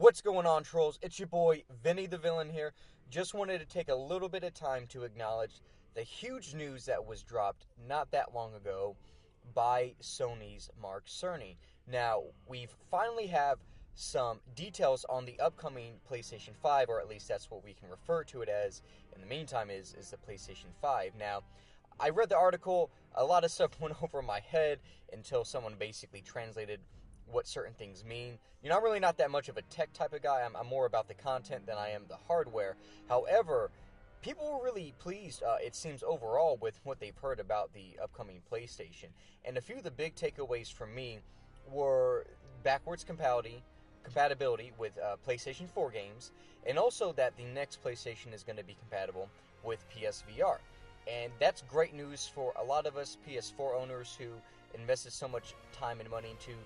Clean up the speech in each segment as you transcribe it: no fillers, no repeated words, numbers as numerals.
What's going on, trolls? It's your boy, Vinny the Villain here. Just wanted to take a little bit of time to acknowledge the huge news that was dropped not that long ago by Sony's Mark Cerny. Now, we've finally have some details on the upcoming PlayStation 5, or at least that's what we can refer to it as in the meantime, is the PlayStation 5. Now, I read the article, a lot of stuff went over my head until someone basically translated what certain things mean. You know, I'm really not that much of a tech type of guy. I'm more about the content than I am the hardware. However, people were really pleased, it seems, overall with what they've heard about the upcoming PlayStation. And a few of the big takeaways from me were backwards compatibility with PlayStation 4 games, and also that the next PlayStation is going to be compatible with PSVR. And that's great news for a lot of us PS4 owners who invested so much time and money into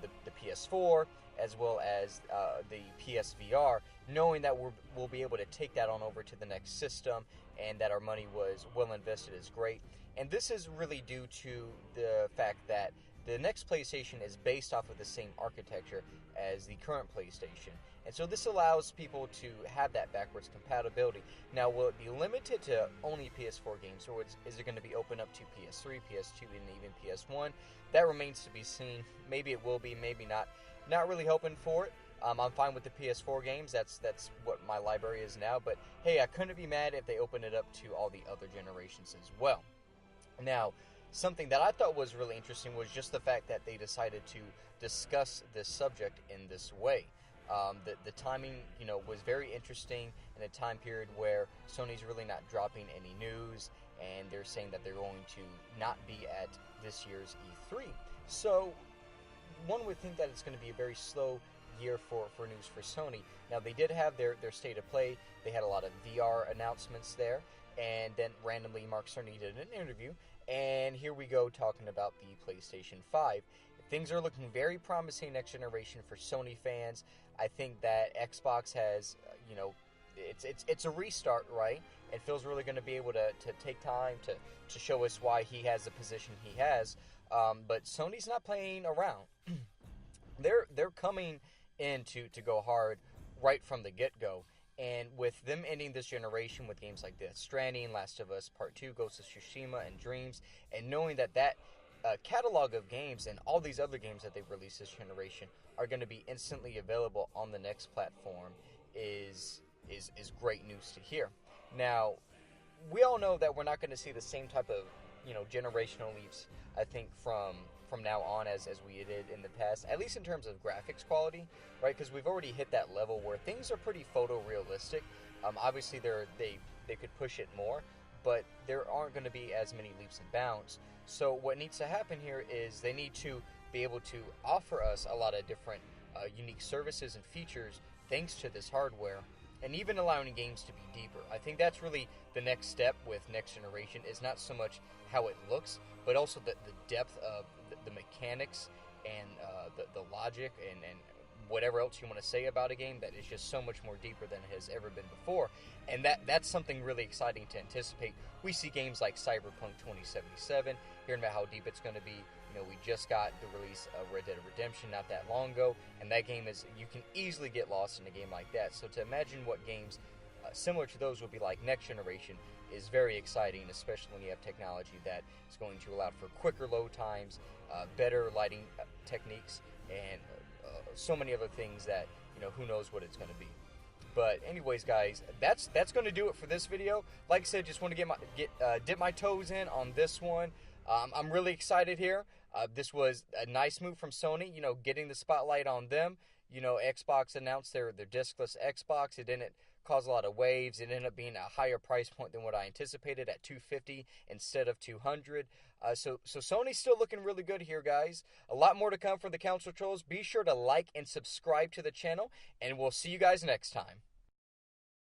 the PS4 as well as the PSVR, knowing that we'll be able to take that on over to the next system and that our money was well invested is great. And this is really due to the fact that the next PlayStation is based off of the same architecture as the current PlayStation. And so this allows people to have that backwards compatibility. Now, will it be limited to only PS4 games, or is it going to be open up to PS3, PS2, and even PS1? That remains to be seen. Maybe it will be, maybe not. Not really hoping for it. I'm fine with the PS4 games. That's what my library is now. But hey, I couldn't be mad if they open it up to all the other generations as well. Now, something that I thought was really interesting was just the fact that they decided to discuss this subject in this way. The timing, was very interesting in a time period where Sony's really not dropping any news, and they're saying that they're going to not be at this year's E3. So one would think that it's going to be a very slow year for news for Sony. Now, they did have their state of play. They had a lot of VR announcements there, and then randomly Mark Cerny did an interview, and here we go talking about the PlayStation 5. Things are looking very promising next generation for Sony fans. I think that Xbox has, it's a restart, right? It feels really going to be able to take time to show us why he has the position he has. But Sony's not playing around. They're coming in to go hard right from the get-go. And with them ending this generation with games like Death Stranding, Last of Us Part 2, Ghost of Tsushima, and Dreams, and knowing that catalog of games and all these other games that they've released this generation are going to be instantly available on the next platform is great news to hear. Now, we all know that we're not going to see the same type of generational leaps, I think, from now on as we did in the past, at least in terms of graphics quality, right? Because we've already hit that level where things are pretty photorealistic. Obviously, they could push it more, but there aren't going to be as many leaps and bounds. So what needs to happen here is they need to be able to offer us a lot of different unique services and features thanks to this hardware, and even allowing games to be deeper. I think that's really the next step with next generation, is not so much how it looks, but also the depth of the mechanics and the logic and whatever else you want to say about a game that is just so much more deeper than it has ever been before. And that's something really exciting to anticipate. We see games like Cyberpunk 2077, hearing about how deep it's going to be. We just got the release of Red Dead Redemption not that long ago, and that game you can easily get lost in a game like that. So to imagine what games similar to those would be like next generation is very exciting, especially when you have technology that is going to allow for quicker load times, better lighting techniques, and so many other things that, who knows what it's going to be. But anyways, guys, that's going to do it for this video. Like I said, just want to dip my toes in on this one. I'm really excited here. This was a nice move from Sony, getting the spotlight on them. Xbox announced their discless Xbox. It didn't cause a lot of waves. It ended up being a higher price point than what I anticipated at $250 instead of $200. So Sony's still looking really good here, guys. A lot more to come from the Council Trolls. Be sure to like and subscribe to the channel, and we'll see you guys next time.